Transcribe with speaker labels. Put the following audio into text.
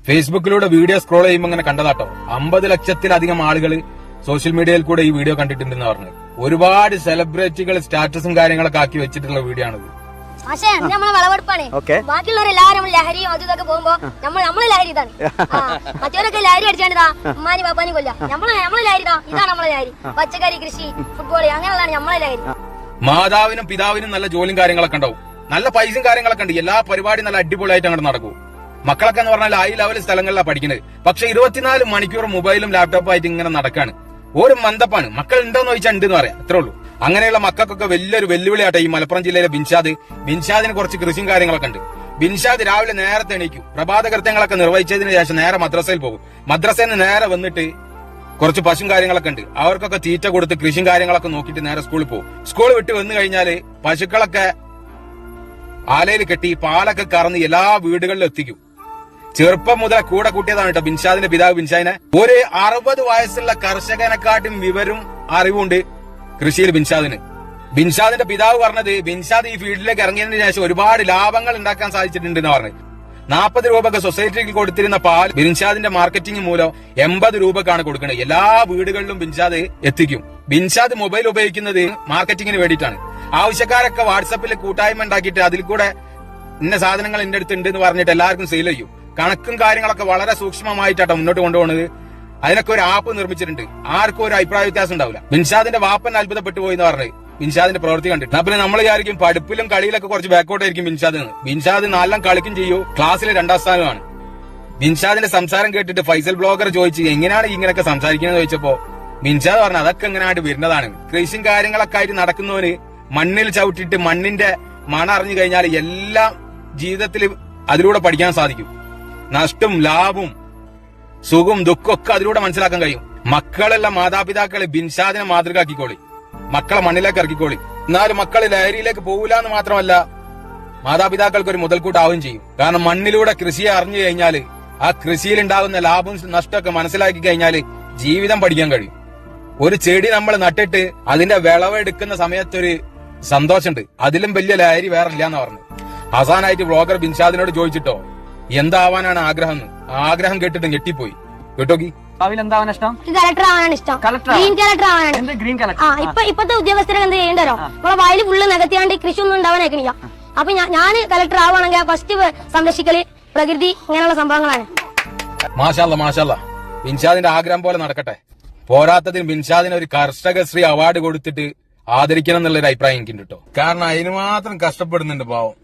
Speaker 1: ഫേസ്ബുക്കിലൂടെ video scroll ചെയ്യുമ്പോൾ ഇങ്ങനെ കണ്ടതാട്ടോ 50 ലക്ഷത്തിലധികം ആളുകൾ സോഷ്യൽ മീഡിയയിൽ കൂടെ ഈ വീഡിയോ കണ്ടിട്ടുണ്ടെന്ന് പറഞ്ഞു. ഒരുപാട് സെലിബ്രിറ്റികൾ സ്റ്റാറ്റസും കാര്യങ്ങളൊക്കെ ആക്കി വെച്ചിട്ടുള്ള വീഡിയോ ആണിത്.
Speaker 2: പക്ഷേ നമ്മളെ വിളവെടുപ്പാണ്. ബാക്കിയുള്ളവരെല്ലാവരും ലഹരിയും അതും ഇതൊക്കെ പോകുമ്പോ നമ്മളെ ലഹരി ഇതാണ്. മറ്റവരൊക്കെ ലഹരി അടിച്ചാണ്ടാ ഉമ്മാനി പാപ്പാനി കൊല്ല. നമ്മളെ ലഹരി ഇതാണ് നമ്മളെ ലഹരി. പച്ചക്കറി കൃഷി, ഫുട്ബോൾ അങ്ങനെയുള്ളതാണ് നമ്മളെ ലഹരി.
Speaker 1: മാതാവിനും പിതാവിനും നല്ല ജോലിയും കാര്യങ്ങളൊക്കെ ഉണ്ടാവും, നല്ല പൈസയും കാര്യങ്ങളൊക്കെ ഉണ്ട്, എല്ലാ പരിപാടിയും നല്ല അടിപൊളിയായിട്ട് അങ്ങോട്ട് നടക്കും. മക്കളൊക്കെ എന്ന് പറഞ്ഞാൽ ഹൈ ലെവൽ സ്ഥലങ്ങളിലാണ് പഠിക്കുന്നത്. പക്ഷെ 24 മണിക്കൂർ മൊബൈലും ലാപ്ടോപ്പും ആയിട്ട് ഇങ്ങനെ നടക്കാണ്. ഒരു മന്ദപ്പാണ്. മക്കൾ ഉണ്ടോന്ന് ചോദിച്ചാൽ ഉണ്ട് എന്ന് പറയാം, അത്രേ ഉള്ളൂ. അങ്ങനെയുള്ള മക്കൾക്കൊക്കെ വലിയൊരു വെല്ലുവിളിയാട്ടെ ഈ മലപ്പുറം ജില്ലയിലെ ബിൻഷാദിന് കുറച്ച് കൃഷിയും കാര്യങ്ങളൊക്കെ ഉണ്ട്. ബിൻഷാദ് രാവിലെ നേരത്തെ എണീക്കും, പ്രഭാത കൃത്യങ്ങളൊക്കെ നിർവഹിച്ചതിന് ശേഷം നേരെ മദ്രസയിൽ പോകും. മദ്രസയിൽ നിന്ന് നേരെ വന്നിട്ട് കുറച്ച് പശുവും കാര്യങ്ങളൊക്കെ ഉണ്ട്, അവർക്കൊക്കെ തീറ്റ കൊടുത്ത് കൃഷിയും കാര്യങ്ങളൊക്കെ നോക്കിയിട്ട് നേരെ സ്കൂളിൽ പോകും. സ്കൂൾ വിട്ട് വന്നു കഴിഞ്ഞാല് പശുക്കളൊക്കെ ആലയിൽ കെട്ടി പാലൊക്കെ കറന്ന് എല്ലാ വീടുകളിലും എത്തിക്കും. ചെറുപ്പം മുതൽ കൂടെ കൂട്ടിയതാണ് കേട്ടോ ബിൻഷാദിന്റെ പിതാവ് ബിൻഷാദിനെ. ഒരു 60 വയസ്സുള്ള കർഷകനെക്കാട്ടും വിവരം അറിവുണ്ട് കൃഷിയിൽ ബിൻഷാദിന്റെ പിതാവ് പറഞ്ഞത് ബിൻഷാദ് ഈ ഫീൽഡിലേക്ക് ഇറങ്ങിയതിനു ശേഷം ഒരുപാട് ലാഭങ്ങൾ ഉണ്ടാക്കാൻ സാധിച്ചിട്ടുണ്ട് എന്ന് പറഞ്ഞത്. 40 രൂപക്ക് സൊസൈറ്റിക്ക് കൊടുത്തിരുന്ന പാൽ ബിൻഷാദിന്റെ മാർക്കറ്റിംഗ് മൂലം 80 രൂപക്കാണ് കൊടുക്കുന്നത്. എല്ലാ വീടുകളിലും ബിൻഷാദ് എത്തിക്കും. ബിൻഷാദ് മൊബൈൽ ഉപയോഗിക്കുന്നത് മാർക്കറ്റിംഗിന് വേണ്ടിയിട്ടാണ്. ആവശ്യക്കാരൊക്കെ വാട്സപ്പിൽ കൂട്ടായ്മ ഉണ്ടാക്കിയിട്ട് അതിൽ കൂടെ ഇന്ന സാധനങ്ങൾ എന്റെ അടുത്ത് ഉണ്ട് എന്ന് പറഞ്ഞിട്ട് എല്ലാവർക്കും സെയിൽ ചെയ്യും. കണക്കും കാര്യങ്ങളൊക്കെ വളരെ സൂക്ഷ്മമായിട്ടാണ് മുന്നോട്ട് കൊണ്ടുപോകുന്നത്. അതിനൊക്കെ ഒരു ആപ്പ് നിർമ്മിച്ചിട്ടുണ്ട്. ആർക്കും ഒരു അഭിപ്രായ വ്യത്യാസം ഉണ്ടാവില്ല. ബിൻഷാദിന്റെ വാപ്പൻ അത്ഭുതപ്പെട്ടു പോയി എന്ന് പറഞ്ഞത് ബിൻഷാദിന്റെ പ്രവൃത്തി കണ്ടിട്ട്. പിന്നെ നമ്മൾ വിചാരിക്കും പഠിപ്പിലും കളിയിലൊക്കെ കുറച്ച് ബാക്കോട്ടായിരിക്കും ബിൻഷാദ് നല്ല കളിക്കും ചെയ്യൂ, ക്ലാസ്സിൽ 2ാം സ്ഥാനമാണ്. ബിൻഷാദിന്റെ സംസാരം കേട്ടിട്ട് ഫൈസൽ ബ്ലോഗർ ചോദിച്ചു എങ്ങനെയാണ് ഇങ്ങനെയൊക്കെ സംസാരിക്കുന്നത് ചോദിച്ചപ്പോ ബിൻഷാദ് പറഞ്ഞു അതൊക്കെ എങ്ങനെയായിട്ട് വരുന്നതാണ്. കൃഷിയും കാര്യങ്ങളൊക്കെ ആയിട്ട് നടക്കുന്നവന് മണ്ണിൽ ചവിട്ടിട്ട് മണ്ണിന്റെ മണം അറിഞ്ഞു കഴിഞ്ഞാൽ എല്ലാം ജീവിതത്തിൽ അതിലൂടെ പഠിക്കാൻ സാധിക്കും. നഷ്ടവും ലാഭവും സുഖവും ദുഃഖവും ഒക്കെ അതിലൂടെ മനസ്സിലാക്കാൻ കഴിയും. മക്കളുള്ള മാതാപിതാക്കളെ ബിൻഷാദിനെ മാതൃകയാക്കിക്കോളി, മക്കളെ മണ്ണിലേക്ക് ഇറക്കിക്കോളി. എന്നാലും മക്കള് ലഹരിയിലേക്ക് പോകില്ല എന്ന് മാത്രമല്ല മാതാപിതാക്കൾക്ക് ഒരു മുതൽക്കൂട്ടാവുകയും ചെയ്യും. കാരണം മണ്ണിലൂടെ കൃഷിയെ അറിഞ്ഞു കഴിഞ്ഞാല് ആ കൃഷിയിൽ ഉണ്ടാകുന്ന ലാഭവും നഷ്ടമൊക്കെ മനസ്സിലാക്കി കഴിഞ്ഞാല് ജീവിതം പഠിക്കാൻ കഴിയും. ഒരു ചെടി നമ്മൾ നട്ടിട്ട് അതിന്റെ വിളവെടുക്കുന്ന സമയത്തൊരു സന്തോഷമുണ്ട്, അതിലും വലിയ ലഹരി വേറെ ഇല്ലാന്ന് പറഞ്ഞു. അവസാനായിട്ട് ബ്ലോഗർ ബിൻഷാദിനോട് ചോദിച്ചിട്ടോ എന്താവാനാണ് ആഗ്രഹം. ആഗ്രഹം കേട്ടിട്ട് ഞെട്ടിപ്പോയി. കേട്ടോക്കി
Speaker 2: കളക്ടർ ആവാനാണ് ഇഷ്ടം. ഗ്രീൻ കളക്ടർ ആവാനാണ്. ഇപ്പത്തെ ഉദ്യോഗസ്ഥരെ എന്ത് ചെയ്യണ്ടോ, നമ്മളെ വയല് ഫുള്ള് നികത്തിയാണ്ട് കൃഷി ഒന്നും ഉണ്ടാവാനായിക്കണില്ല. അപ്പൊ ഞാൻ കളക്ടർ ആവുകയാണെങ്കിൽ ഫസ്റ്റ് സംരക്ഷിക്കല് പ്രകൃതി ഇങ്ങനെയുള്ള സംഭവങ്ങളാണ്.
Speaker 1: മാഷാല്ലാ ബിൻഷാദിന്റെ ആഗ്രഹം പോലെ നടക്കട്ടെ. പോരാത്തതിന് ബിൻഷാദിന് ഒരു കർഷകശ്രീ അവാർഡ് കൊടുത്തിട്ട് ആദരിക്കണം എന്നുള്ളൊരു അഭിപ്രായം എനിക്കുണ്ട് കേട്ടോ. കാരണം അതിന് മാത്രം കഷ്ടപ്പെടുന്നുണ്ട് പാവം.